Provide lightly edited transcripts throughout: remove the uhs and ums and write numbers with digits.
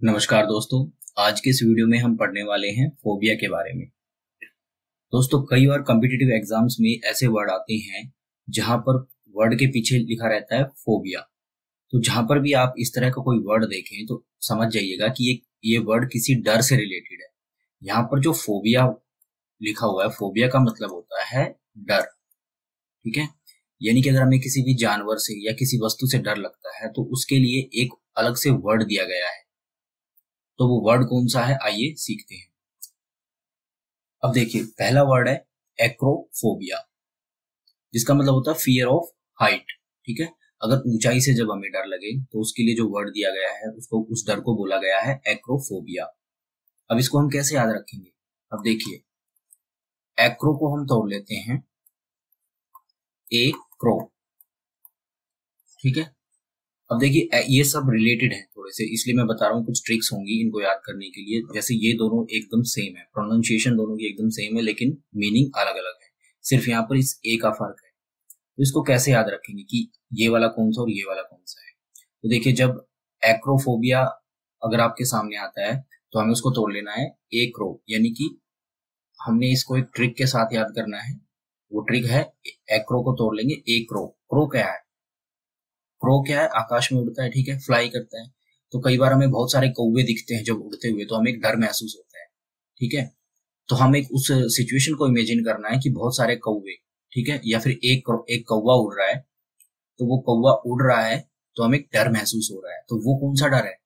नमस्कार दोस्तों। आज के इस वीडियो में हम पढ़ने वाले हैं फोबिया के बारे में। दोस्तों, कई बार कॉम्पिटिटिव एग्जाम्स में ऐसे वर्ड आते हैं जहां पर वर्ड के पीछे लिखा रहता है फोबिया। तो जहां पर भी आप इस तरह का कोई वर्ड देखें तो समझ जाइएगा कि ये वर्ड किसी डर से रिलेटेड है। यहाँ पर जो फोबिया लिखा हुआ है, फोबिया का मतलब होता है डर। ठीक है, यानी कि अगर हमें किसी भी जानवर से या किसी वस्तु से डर लगता है तो उसके लिए एक अलग से वर्ड दिया गया है। तो वो वर्ड कौन सा है, आइए सीखते हैं। अब देखिए, पहला वर्ड है एक्रोफोबिया, जिसका मतलब होता है फियर ऑफ हाइट। ठीक है, अगर ऊंचाई से जब हमें डर लगे तो उसके लिए जो वर्ड दिया गया है उसको, उस डर को बोला गया है एक्रोफोबिया। अब इसको हम कैसे याद रखेंगे? अब देखिए, एक्रो को हम तोड़ लेते हैं ए क्रो। ठीक है, अब देखिए ये सब रिलेटेड है थोड़े से, इसलिए मैं बता रहा हूँ, कुछ ट्रिक्स होंगी इनको याद करने के लिए। जैसे ये दोनों एकदम सेम है, प्रोनाउंसिएशन दोनों की एकदम सेम है, लेकिन मीनिंग अलग अलग है। सिर्फ यहाँ पर इस ए का फर्क है। तो इसको कैसे याद रखेंगे कि ये वाला कौन सा और ये वाला कौन सा है? तो देखिए, जब एक्रोफोबिया अगर आपके सामने आता है तो हमें उसको तोड़ लेना है ए क्रो, यानी कि हमने इसको एक ट्रिक के साथ याद करना है। वो ट्रिक है, एक्रो को तोड़ लेंगे ए क्रो। क्रो क्या है? क्रो क्या है? आकाश में उड़ता है, ठीक है, फ्लाई करता है। तो कई बार हमें बहुत सारे कौवे दिखते हैं जब उड़ते हुए, तो हमें एक डर महसूस होता है। ठीक है, तो हम एक उस सिचुएशन को इमेजिन करना है कि बहुत सारे कौवे, ठीक है, या फिर एक कौवा उड़ रहा है। तो वो कौवा उड़ रहा है तो हमें एक डर महसूस हो रहा है। तो वो कौन सा डर है?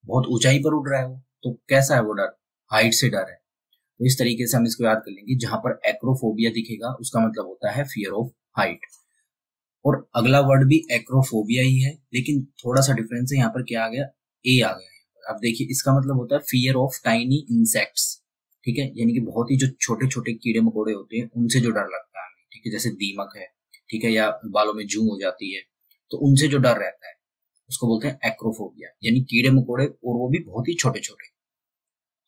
बहुत ऊंचाई पर उड़ रहा है वो, तो कैसा है वो डर? हाइट से डर है। तो इस तरीके से हम इसको याद कर लेंगे। जहां पर एक्रोफोबिया दिखेगा उसका मतलब होता है फियर ऑफ हाइट। और अगला वर्ड भी एक्रोफोबिया ही है, लेकिन थोड़ा सा डिफरेंस है। यहाँ पर क्या आ गया? ए आ गया है। अब देखिए, इसका मतलब होता है फियर ऑफ टाइनी इंसेक्ट्स। ठीक है, यानी कि बहुत ही जो छोटे छोटे कीड़े मकोड़े होते हैं उनसे जो डर लगता है हमें। ठीक है, जैसे दीमक है, ठीक है, या बालों में जूं हो जाती है, तो उनसे जो डर रहता है उसको बोलते हैं एक्रोफोबिया, यानी कीड़े मकोड़े, और वो भी बहुत ही छोटे छोटे।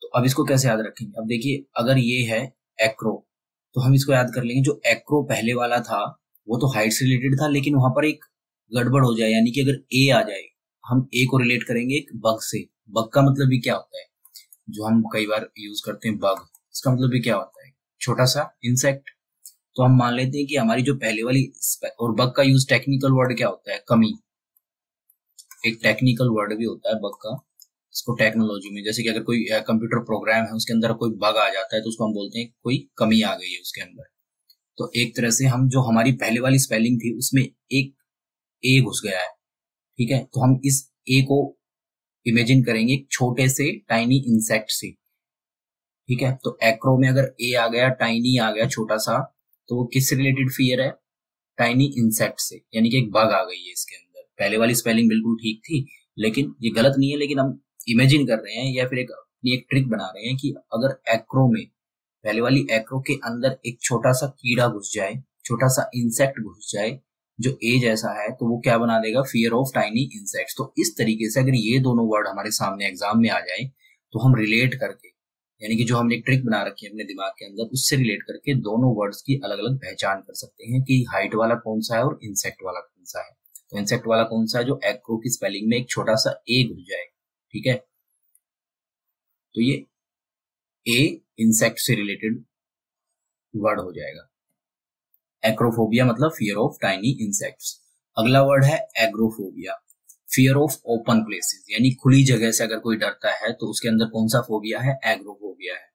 तो अब इसको कैसे याद रखेंगे? अब देखिए, अगर ये है एक्रो, तो हम इसको याद कर लेंगे। जो एक्रो पहले वाला था वो तो हाइट से रिलेटेड था, लेकिन वहां पर एक गड़बड़ हो जाए, यानी कि अगर ए आ जाए, हम ए को रिलेट करेंगे एक बग से। बग का मतलब भी क्या होता है? जो हम कई बार यूज करते हैं बग, इसका मतलब भी क्या होता है? छोटा सा इंसेक्ट। तो हम मान लेते हैं कि हमारी जो पहले वाली, और बग का यूज टेक्निकल वर्ड क्या होता है? कमी। एक टेक्निकल वर्ड भी होता है बग का, इसको टेक्नोलॉजी में, जैसे कि अगर कोई कंप्यूटर प्रोग्राम है उसके अंदर कोई बग आ जाता है तो उसको हम बोलते हैं कोई कमी आ गई है उसके अंदर। तो एक तरह से हम, जो हमारी पहले वाली स्पेलिंग थी उसमें एक ए घुस गया है। ठीक है, तो हम इस ए को इमेजिन करेंगे एक छोटे से टाइनी इंसेक्ट से। ठीक है, तो एक्रो में अगर ए आ गया, टाइनी आ गया, छोटा सा, तो वो किससे रिलेटेड फियर है? टाइनी इंसेक्ट से, यानी कि एक बग आ गई है इसके अंदर। पहले वाली स्पेलिंग बिल्कुल ठीक थी, लेकिन ये गलत नहीं है, लेकिन हम इमेजिन कर रहे हैं या फिर एक अपनी एक ट्रिक बना रहे हैं कि अगर एक्रो में, पहले वाली एक्रो के अंदर एक छोटा सा कीड़ा घुस जाए, छोटा सा इंसेक्ट घुस जाए जो ए जैसा है, तो वो क्या बना देगा? Fear of tiny insects. तो इस तरीके से अगर ये दोनों वर्ड हमारे सामने एग्जाम में आ जाए तो हम रिलेट करके, यानी कि जो हमने एक ट्रिक बना रखी है अपने दिमाग के अंदर, उससे रिलेट करके दोनों वर्ड्स की अलग अलग पहचान कर सकते हैं कि हाइट वाला कौन सा है और इंसेक्ट वाला कौन सा है। तो इंसेक्ट वाला कौन सा है? जो एक्रो की स्पेलिंग में एक छोटा सा ए घुस जाए। ठीक है, तो ये ए इंसेक्ट से रिलेटेड वर्ड हो जाएगा। एक्रोफोबिया मतलब फियर ऑफ टाइनी इंसेक्ट्स। अगला वर्ड है agoraphobia, fear of open places, यानी खुली जगह से अगर कोई डरता है तो उसके अंदर कौन सा फोबिया है? एग्रोफोबिया है।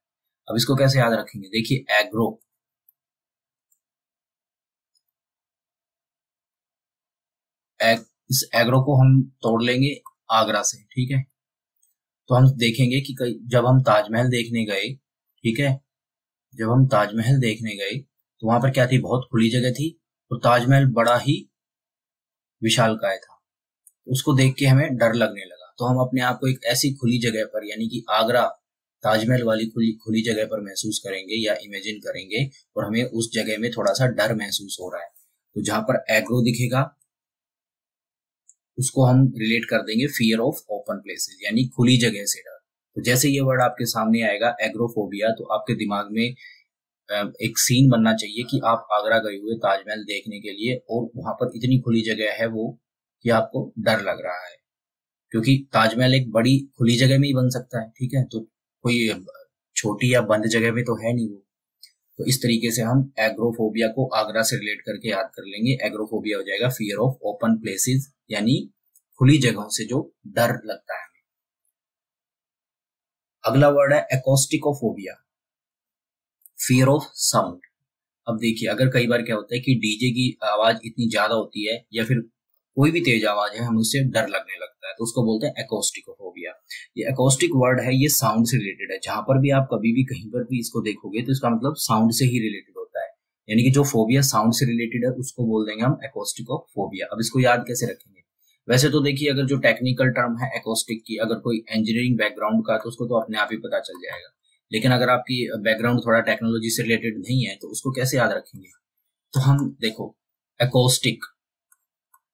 अब इसको कैसे याद रखेंगे? देखिए, एग्रो, इस एग्रो को हम तोड़ लेंगे आगरा से। ठीक है, तो हम देखेंगे कि जब हम ताजमहल देखने गए, ठीक है, जब हम ताजमहल देखने गए तो वहां पर क्या थी? बहुत खुली जगह थी, और ताजमहल बड़ा ही विशालकाय था। उसको देख के हमें डर लगने लगा, तो हम अपने आप को एक ऐसी खुली जगह पर, यानी कि आगरा ताजमहल वाली खुली खुली जगह पर महसूस करेंगे या इमेजिन करेंगे, और हमें उस जगह में थोड़ा सा डर महसूस हो रहा है। तो जहां पर एग्रो दिखेगा उसको हम रिलेट कर देंगे फियर ऑफ ओपन प्लेसेस, यानी खुली जगह से डर। तो जैसे ये वर्ड आपके सामने आएगा एग्रोफोबिया, तो आपके दिमाग में एक सीन बनना चाहिए कि आप आगरा गए हुए ताजमहल देखने के लिए, और वहां पर इतनी खुली जगह है वो कि आपको डर लग रहा है। क्योंकि ताजमहल एक बड़ी खुली जगह में ही बन सकता है, ठीक है, तो कोई छोटी या बंद जगह में तो है नहीं वो। तो इस तरीके से हम एग्रोफोबिया को आगरा से रिलेट करके याद कर लेंगे। एग्रोफोबिया हो जाएगा फियर ऑफ ओपन प्लेसेस, यानी खुली जगहों से जो डर लगता है। अगला वर्ड है एकॉस्टिकोफोबिया, फियर ऑफ साउंड। अब देखिए, अगर कई बार क्या होता है कि डीजे की आवाज इतनी ज्यादा होती है या फिर कोई भी तेज आवाज है, हमें उससे डर लगने लगता है, तो उसको बोलते हैं एकॉस्टिकोफोबिया। ये एकॉस्टिक वर्ड है, ये साउंड से रिलेटेड है। जहां पर भी आप कभी भी कहीं पर भी इसको देखोगे तो इसका मतलब साउंड से ही रिलेटेड होता है, यानी कि जो फोबिया साउंड से रिलेटेड है उसको बोल देंगे हम एकॉस्टिकोफोबिया। अब इसको याद कैसे रखेंगे? वैसे तो देखिए, अगर जो टेक्निकल टर्म है एकॉस्टिक की, अगर कोई इंजीनियरिंग बैकग्राउंड का तो उसको तो अपने आप ही पता चल जाएगा, लेकिन अगर आपकी बैकग्राउंड थोड़ा टेक्नोलॉजी से रिलेटेड नहीं है तो उसको कैसे याद रखेंगे? तो हम देखो, एकॉस्टिक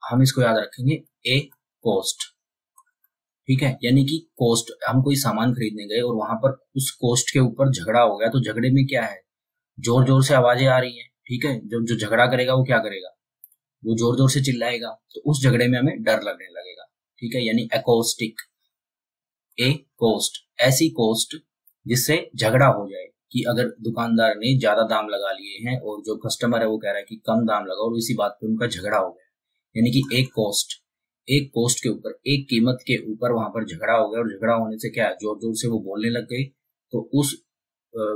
हम इसको याद रखेंगे ए कोस्ट, ठीक है, यानी कि कोस्ट, हम कोई सामान खरीदने गए और वहां पर उस कोस्ट के ऊपर झगड़ा हो गया, तो झगड़े में क्या है, जोर जोर से आवाजें आ रही हैं, ठीक है, जब जो झगड़ा करेगा वो क्या करेगा, वो जोर जोर से चिल्लाएगा, तो उस झगड़े में हमें डर लगने लगेगा, ठीक है, यानी एकॉस्टिक। ए कोस्ट, ऐसी कोस्ट जिससे झगड़ा हो जाए, कि अगर दुकानदार ने ज्यादा दाम लगा लिए हैं और जो कस्टमर है वो कह रहा है कि कम दाम लगाओ, और इसी बात पे उनका झगड़ा हो गया, यानी कि एक कोस्ट के ऊपर, एक कीमत के ऊपर वहां पर झगड़ा हो गया, और झगड़ा होने से क्या है, जोर जोर से वो बोलने लग गए, तो उस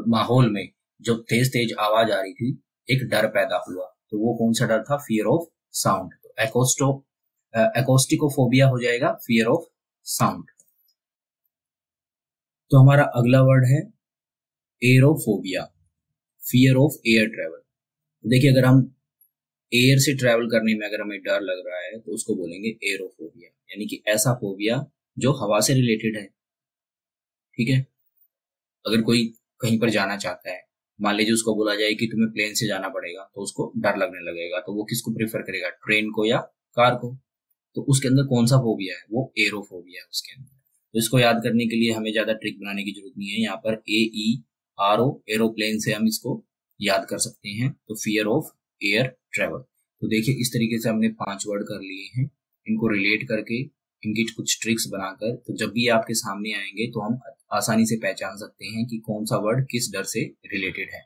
माहौल में जब तेज तेज आवाज आ रही थी, एक डर पैदा हुआ, तो वो कौन सा डर था? Fear of sound. तो एकॉस्टिकोफोबिया हो जाएगा फियर ऑफ साउंड। तो हमारा अगला वर्ड है aerophobia, fear of air travel. देखिए, अगर हम एयर से ट्रेवल करने में अगर हमें डर लग रहा है तो उसको बोलेंगे एरोफोबिया, यानी कि ऐसा फोबिया जो हवा से रिलेटेड है, ठीक है। अगर कोई कहीं पर जाना चाहता है, मान लीजिए उसको बोला जाए कि तुम्हें प्लेन से जाना पड़ेगा, तो उसको डर लगने लगेगा, तो वो किसको प्रेफर करेगा, ट्रेन को या कार को? तो उसके अंदर कौन सा फोबिया है? वो एरोफोबिया है उसके अंदर। तो इसको याद करने के लिए हमें ज्यादा ट्रिक बनाने की जरूरत नहीं है, यहाँ पर AERO, एरोप्लेन से हम इसको याद कर सकते हैं। तो फियर ऑफ एयर ट्रेवल। तो देखिए, इस तरीके से हमने 5 वर्ड कर लिए हैं, इनको रिलेट करके, इनकी कुछ ट्रिक्स बनाकर, तो जब भी आपके सामने आएंगे तो हम आसानी से पहचान सकते हैं कि कौन सा वर्ड किस डर से रिलेटेड है।